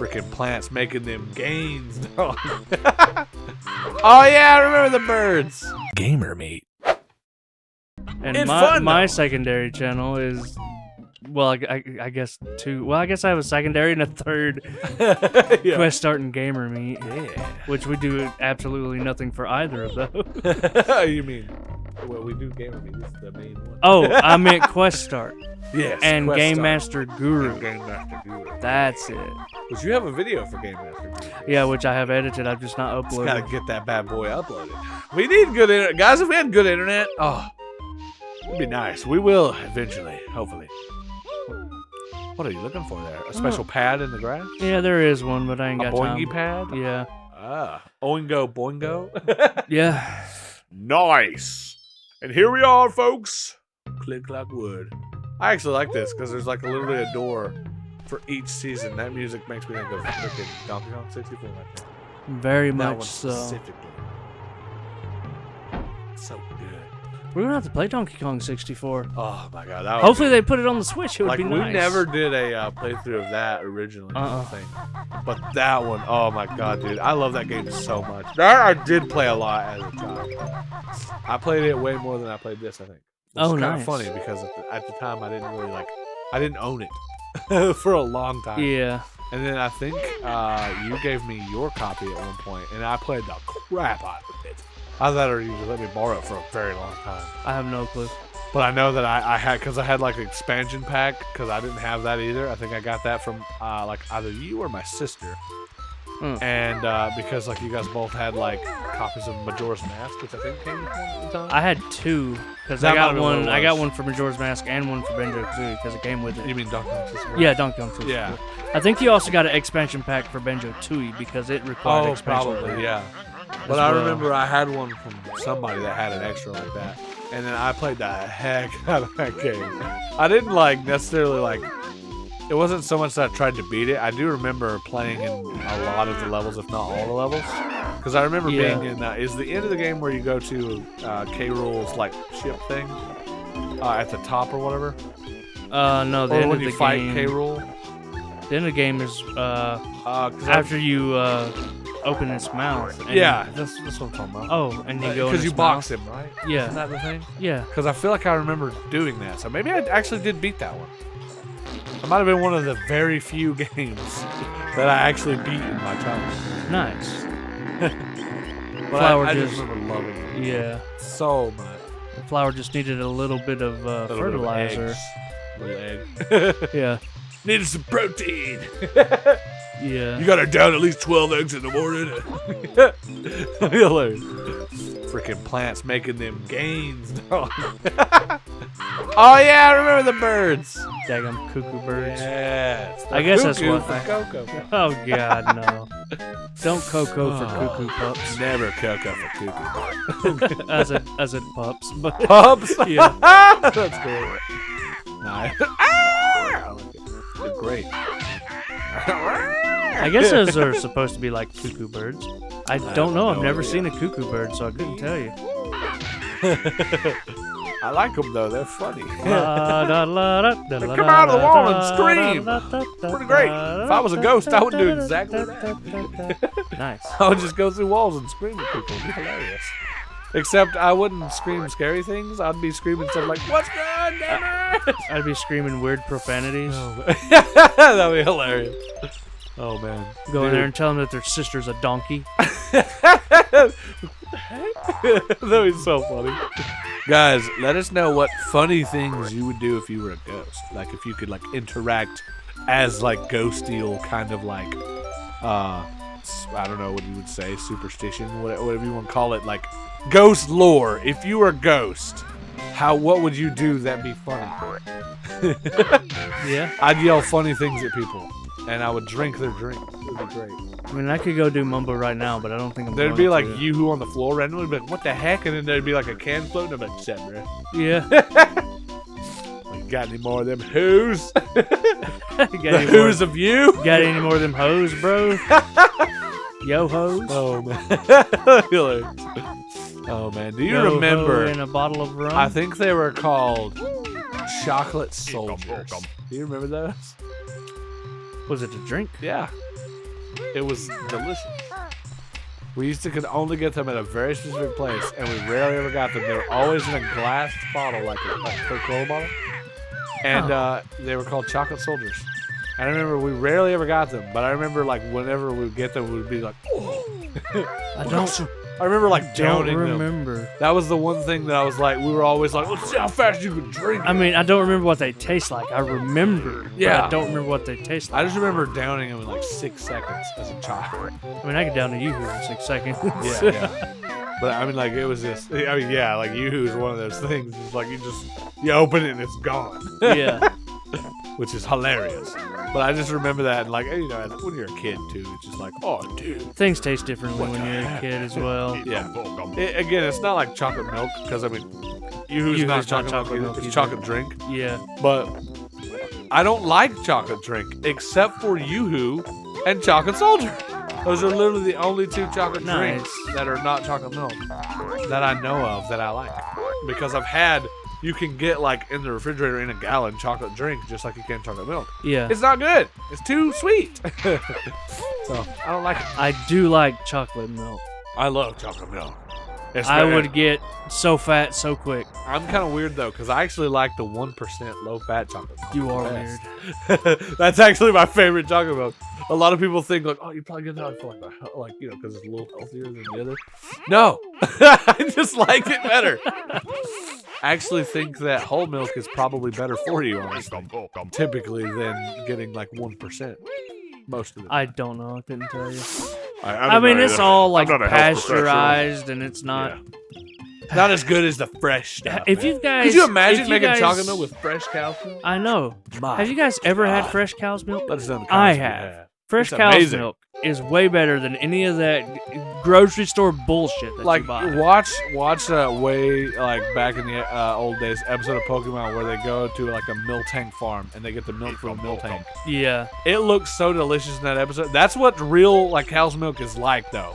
Freaking plants making them gains, dog. Oh yeah, I remember the birds. Gamer meat. And It's fun, my though. secondary channel is, well, I guess two. Well, I guess I have a secondary and a third Yeah. Quest Start and Gamer Meet, Yeah. which we do absolutely nothing for either of those. You mean? Well, we do gamer meat. This is the main one. Oh, I meant Quest Start Yes. and Quest Game Start. Master Guru. Game Master Guru. That's it. But you have a video for Game Master Guru. Yeah, which I have edited. I've just not Just gotta uploaded. get that bad boy uploaded. We need good internet. Guys, if we had good internet, oh, it'd be nice. We will eventually, hopefully. What are you looking for there? A special pad in the grass? Yeah, there is one, but I ain't A got boingy time. pad? Yeah. Ah, Oingo Boingo. Yeah. Nice. And here we are, folks. Click like wood. I actually like this because there's like a literally a door for each season. That music makes me think of freaking Donkey Kong 64 right there. Very That much one so. specifically. So good. We're gonna have to play Donkey Kong 64. Oh my god. That would Hopefully they put it on the Switch. It would like be we nice. never did a playthrough of that originally, I think. But that one, oh my god, dude, I love that game so much. That I did play a lot as a child. I played it way more than I played this, I think. Which Oh, is kind nice. of funny because at the time I didn't really I didn't own it for a long time. Yeah. And then I think you gave me your copy at one point, and I played the crap out of it. I thought you just let me borrow it for a very long time. I have no clue. But I know that I had, because I had like an expansion pack, because I didn't have that either. I think I got that from like either you or my sister. And because like you guys both had like copies of Majora's Mask, which I think came with one at the time. I had two because That I might got have been what one. it I got was. one for Majora's Mask and one for Banjo Kazooie because it came with it. You mean Donkey Kong 64? Yeah, Donkey Kong 64. Yeah. I think you also got an expansion pack for Banjo Tooie because it required Oh, expansion. probably, yeah. as But I well. remember I had one from somebody that had an extra like that. And then I played the heck out of that game. I didn't like necessarily like, it wasn't so much that I tried to beat it. I do remember playing in a lot of the levels, if not all the levels. Because I remember Yeah. being in, is the end of the game where you go to K. Rool's like ship thing at the top or whatever? No, the Or end when of you the fight game. K. Rool? The end of the game is 'Cause after you open its mouth. And yeah, that's what I'm talking about. Oh, and you go in Because you its box mouth. him, right? Yeah. Isn't that the thing? Yeah. Because I feel like I remember doing that. So maybe I actually did beat that one. It might have been one of the very few games that I actually beat in my childhood. Nice. But Flower I just just- remember loving it Yeah. so much. The flower just needed a little bit of fertilizer. Little egg. Yeah. Needed some protein. Yeah. You gotta down at least 12 eggs in the morning. Hilarious. Freaking plants making them gains, dog. Oh yeah, I remember the birds. Daggum cuckoo birds. Yes. I guess that's cuckoo what for I- Cocoa. Oh God, no! Don't cocoa for cuckoo pups. Never Cocoa for cuckoo. as a pups, but Pups? Yeah. That's great. Nice. I like it. They're great. I guess those are supposed to be like cuckoo birds. I don't know. I've no never idea. seen a cuckoo bird, so I couldn't tell you. I like them though. They're funny. Come come out of the wall and scream. Pretty great. If I was a ghost, I would do exactly that. Nice. I would just go through walls and scream at people. It'd be hilarious. Except I wouldn't scream scary things. I'd be screaming stuff like, "What's good, neighbor?" I'd be screaming weird profanities. That'd be hilarious. Oh man. Go in there and tell them that their sister's a donkey. That'd be so funny. Guys, let us know what funny things you would do if you were a ghost. Like if you could like interact as like ghosteel kind of like I don't know what you would say, superstition, whatever you want to call it, like ghost lore. If you were a ghost, what would you do that'd be funny? Yeah. I'd yell funny things at people and I would drink their drink. It would be great. I mean, I could go do mumbo right now, but I don't think I'm There'd going be like to. you who on the floor randomly be like, what the heck? And then there'd be like a can floating. I'm like, shut bro. Yeah. Like, got any more of them who's? got, The any more, who's of you? got any more of them hoes, bro? Yo hoes. Oh man. Hilarious. Oh man. Do you Yo-ho remember? in a bottle of rum? I think they were called chocolate soldiers. Do you remember those? Was it a drink? Yeah. It was delicious. We used to could only get them at a very specific place, and we rarely ever got them. They were always in a glass bottle, like a Coca-Cola bottle. And they were called chocolate soldiers. And I remember we rarely ever got them, but I remember like whenever we would get them, we'd be like, oh. I remember like downing them. Remember. That was the one thing that I was like, we were always like, let's see how fast you can drink. I mean, I don't remember what they taste like. I remember. Yeah. But I don't remember what they taste like. I just remember downing them in like 6 seconds as a child. I mean, I could down to Yoo-Hoo in 6 seconds. Yeah. But I mean, like, it was just, I mean, yeah, like Yoo-Hoo is one of those things. It's like you open it and it's gone. Yeah. Which is hilarious. But I just remember that, and like, you know, when you're a kid too, it's just like, oh, dude. Things taste differently when you're a kid as well. Yeah. Again, it's not like chocolate milk, because I mean, Yoo-Hoo's not chocolate milk, it's chocolate drink. Yeah. But I don't like chocolate drink, except for Yoo-Hoo and chocolate soldier. Those are literally the only 2 chocolate drinks that are not chocolate milk that I know of that I like. Because I've had, you can get like in the refrigerator in a gallon chocolate drink just like you can chocolate milk. Yeah. It's not good. It's too sweet. So I don't like it. I do like chocolate milk. I love chocolate milk. I would get so fat so quick. I'm kind of weird though, because I actually like the 1% low-fat chocolate milk. You are weird. That's actually my favorite chocolate milk. A lot of people think like, oh, you probably get that for like you know, because it's a little healthier than the other. No, I just like it better. I actually think that whole milk is probably better for you, honestly, typically than getting like 1%. Most of the time. I don't know. I couldn't tell you. I mean, it's all like pasteurized, and it's not. Yeah. Not as good as the fresh stuff. If you guys, could you imagine making chocolate milk with fresh cow's milk? I know. Have you guys ever had fresh cow's milk? Let us know in the I comments. have. Fresh cow's milk is way better than any of that grocery store bullshit that you buy. Watch way like back in the old days episode of Pokemon where they go to like a Miltank farm and they get the milk from a Miltank. Yeah. It looks so delicious in that episode. That's what real like cow's milk is like though.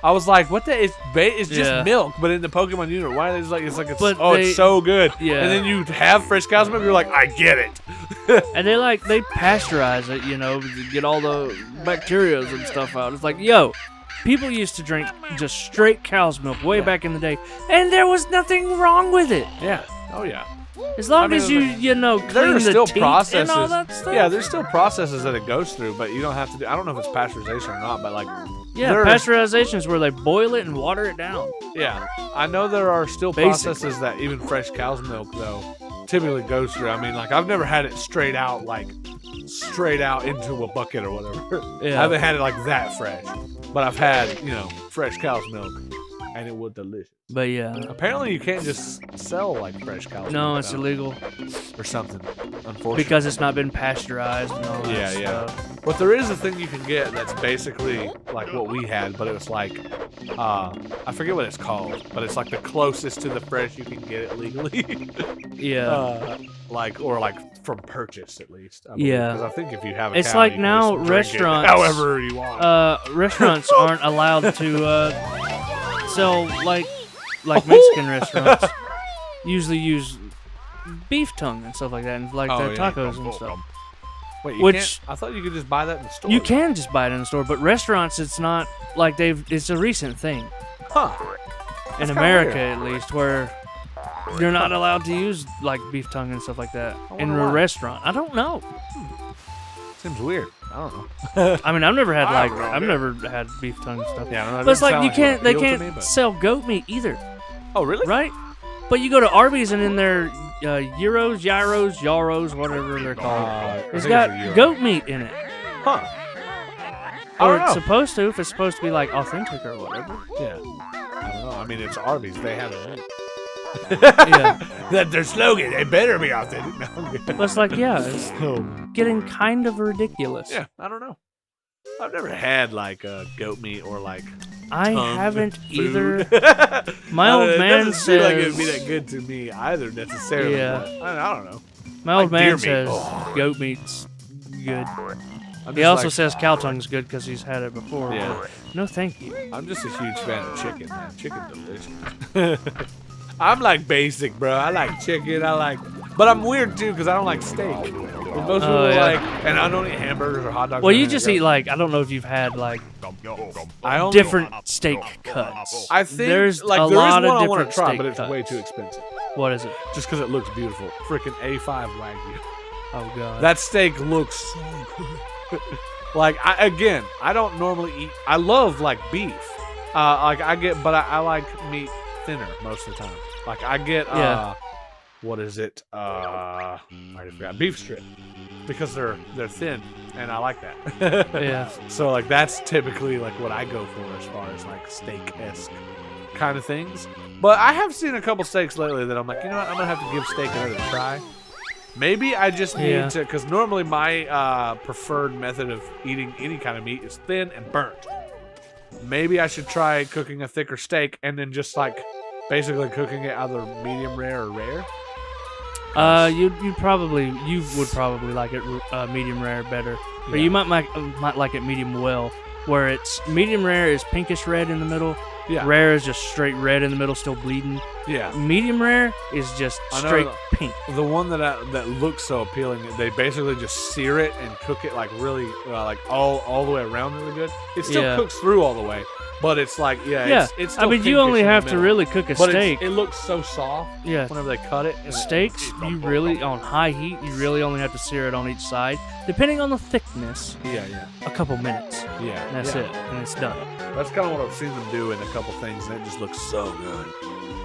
I was like, what the? It's just milk, but in the Pokemon universe, why are they just like it's so good. Yeah. And then you have fresh cow's milk, you're like, I get it. And they pasteurize it, you know, to get all the bacteria and stuff out. It's like, yo, people used to drink just straight cow's milk way back in the day, and there was nothing wrong with it. Yeah. Oh yeah. As long as you know, clean the still teeth processes. and all that stuff. Yeah, there's still processes that it goes through, but you don't have to do. I don't know if it's pasteurization or not, but like. Yeah, pasteurization is where they boil it and water it down. Yeah, I know there are still processes that even fresh cow's milk though typically goes through. I mean, like I've never had it straight out into a bucket or whatever. Yeah. I haven't had it like that fresh, but I've had fresh cow's milk, and it was delicious. But yeah, apparently you can't just sell like fresh cow's milk. No, it's illegal or something. Unfortunately, because it's not been pasteurized and all that stuff. But there is a thing you can get that's basically like what we had, but it's like I forget what it's called, but it's like the closest to the fresh you can get it legally. Yeah. Like from purchase at least. Yeah. Because I think if you have a it's cow, like you now can just drink restaurants, it however you want. Restaurants aren't allowed to sell like Mexican restaurants usually use beef tongue and stuff like that, and like their tacos and stuff. Wait, I thought you could just buy that in the store. You can just buy it in the store, but restaurants, it's not like it's a recent thing. Huh. In America, at least, where you're not allowed to use like beef tongue and stuff like that in a restaurant. I don't know. Seems weird. I don't know. I mean, I've never had beef tongue and stuff. Yeah, I don't know. But it's like they can't sell goat meat either. Oh, really? Right? But you go to Arby's and in their gyros, whatever they're called, it's got goat meat in it. Huh. Or it's supposed to, if it's supposed to be like authentic or whatever. Yeah. I don't know. I mean, it's Arby's. They have it. Yeah. That's their slogan. They better be authentic. No. But it's like, yeah, it's getting kind of ridiculous. Yeah, I don't know. I've never had like goat meat or like. I haven't either. My old man doesn't says seem like it would be that good to me either necessarily. Yeah. I don't know. My old man says goat meat's good. He also says cow tongue's good because he's had it before. Yeah. No, thank you. I'm just a huge fan of chicken, man. Chicken's delicious. I'm like basic, bro. I like chicken. I like But I'm weird too because I don't like steak. But most people like, and I don't eat hamburgers or hot dogs. Well, you just eat like I don't know if you've had like different steak cuts. I think there's like a there lot is one of I want different to try, steak but it's cuts. way too expensive. What is it? Just because it looks beautiful. Freaking A5 Wagyu. Oh god. That steak looks so good. Like I don't normally eat. I love like beef. Like I get, but I like meat thinner most of the time. Like I get what is it? I forgot, beef strip, because they're thin and I like that. Yeah. So like that's typically like what I go for as far as like steak-esque kind of things. But I have seen a couple steaks lately that I'm like, you know what? I'm gonna have to give steak another try. Maybe I just need to, because normally my preferred method of eating any kind of meat is thin and burnt. Maybe I should try cooking a thicker steak and then just like basically cooking it either medium rare or rare. You would probably like it medium rare better, or you might like it medium well, where it's medium rare is pinkish red in the middle. Yeah. Rare is just straight red in the middle, still bleeding. Yeah. Medium rare is just straight pink. The one that looks so appealing, they basically just sear it and cook it like really, like all the way around really good. It still cooks through all the way, but it's like it's still I mean, you only have to really cook a steak. It looks so soft. Yeah. Whenever they cut it. Steaks, you really on high heat, you really only have to sear it on each side, depending on the thickness. Yeah. A couple minutes. Yeah. And that's it, and it's done. That's kind of what I've seen them do in a couple things, and it just looks so good.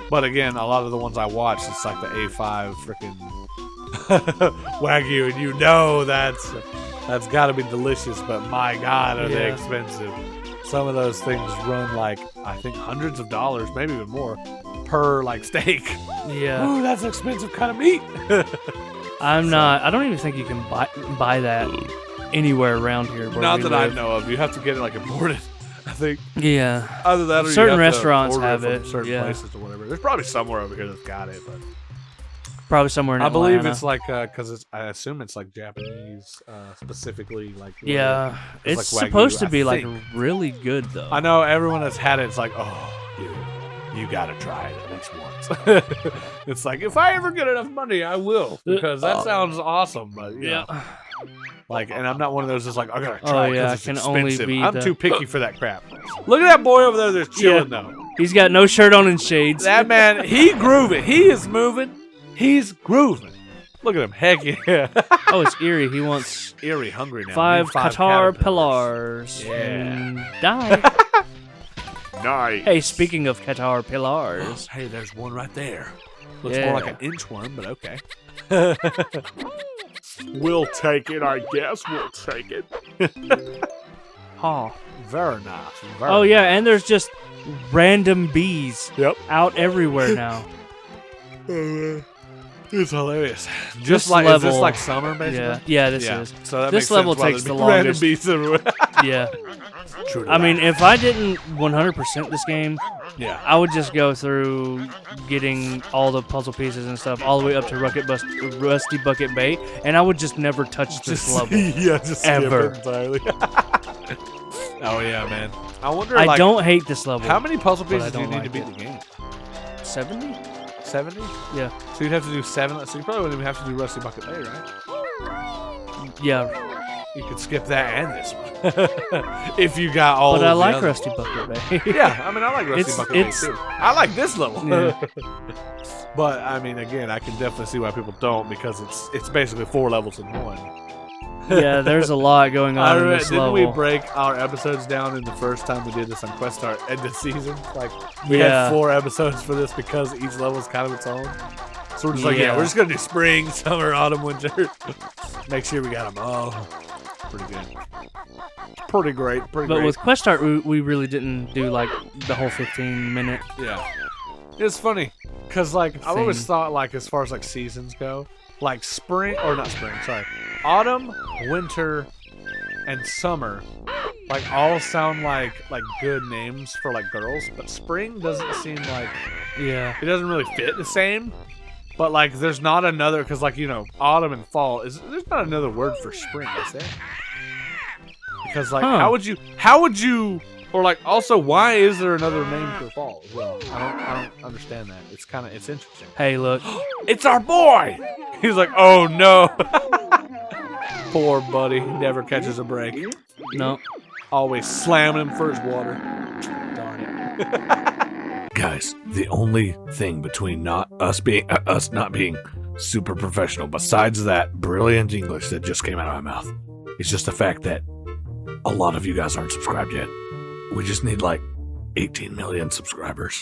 But again, a lot of the ones I watch, it's like the A5 freaking Wagyu, and you know that's got to be delicious. But my God, are they expensive? Some of those things run like I think hundreds of dollars, maybe even more, per like steak. Yeah. Ooh, that's expensive kind of meat. I don't even think you can buy that anywhere around here. Not that I know of. You have to get it like imported, I think. Yeah. Either that or certain you have restaurants to order have it it. from certain places or whatever. There's probably somewhere over here that's got it, but probably somewhere in I Atlanta. believe it's like because I assume it's like Japanese specifically. Like yeah, it's like Wagyu, supposed to be I like think. really good though. I know everyone that's had it. It's like, oh, dude, you gotta try it at least once. It's like if I ever get enough money, I will, because that sounds awesome. But yeah. Like, and I'm not one of those that's like, I gotta try it because it's expensive. I'm too picky for that crap. Look at that boy over there that's chilling though. He's got no shirt on and shades. That man, he grooving. He is moving. He's grooving. Look at him. Heck yeah. Oh, it's Erie. He wants Erie hungry now. 5 caterpillars. Yeah. And die. Nice. Hey, speaking of caterpillars. Hey, there's one right there. Looks more like an inchworm, but okay. We'll take it, I guess. We'll take it. Oh. Very nice. Oh, yeah, and there's just random bees out everywhere now. It's hilarious. This Is this level- like summer, basically? Yeah, this is. So that This makes level sense why takes there'd the be random longest. bees everywhere. Yeah. True to I that. mean, if I didn't 100% this game, yeah. I would just go through getting all the puzzle pieces and stuff all the way up to Rusty Bucket Bay, and I would just never touch this level. Yeah, just ever. skip it entirely. Oh yeah, man. I wonder. I like, don't hate this level. How many puzzle but I pieces do you don't need like to beat it. the game? 70? 70? Yeah. So you'd have to do 7. So you probably wouldn't even have to do Rusty Bucket Bay, right? Yeah. You could skip that and this one if you got all. But I of the like other Rusty Bucket Bay. Yeah, I mean, I like Rusty Bucket Bay too. I like this level. Yeah. But I mean, again, I can definitely see why people don't, because it's basically 4 levels in one. Yeah, there's a lot going on in this didn't level. we break our episodes down in the first time we did this on Quest Start end of season? Like we Yeah. had 4 episodes for this because each level is kind of its own. So we're just like, we're just gonna do spring, summer, autumn, winter. Make sure we got them all. Pretty good. Pretty great. Pretty But great. with Quest Art, we really didn't do like the whole 15-minute. Yeah. It's funny, because like I always Thing. thought, like, as far as like seasons go, like spring, or not spring, sorry, autumn, winter, and summer, like all sound like good names for like girls, but spring doesn't seem like, Yeah. it doesn't really fit the same. But like there's not another, because like, you know, autumn and fall there's not another word for spring, is there? Because like how would you or like also why is there another name for fall as well? I don't understand that. It's interesting. Hey, look. It's our boy. He's like, oh no. Poor buddy. He never catches a break. No. Always slamming him for his water. Darn it. Guys, the only thing between us not being super professional, besides that brilliant English that just came out of my mouth, is just the fact that a lot of you guys aren't subscribed yet. We just need like 18 million subscribers.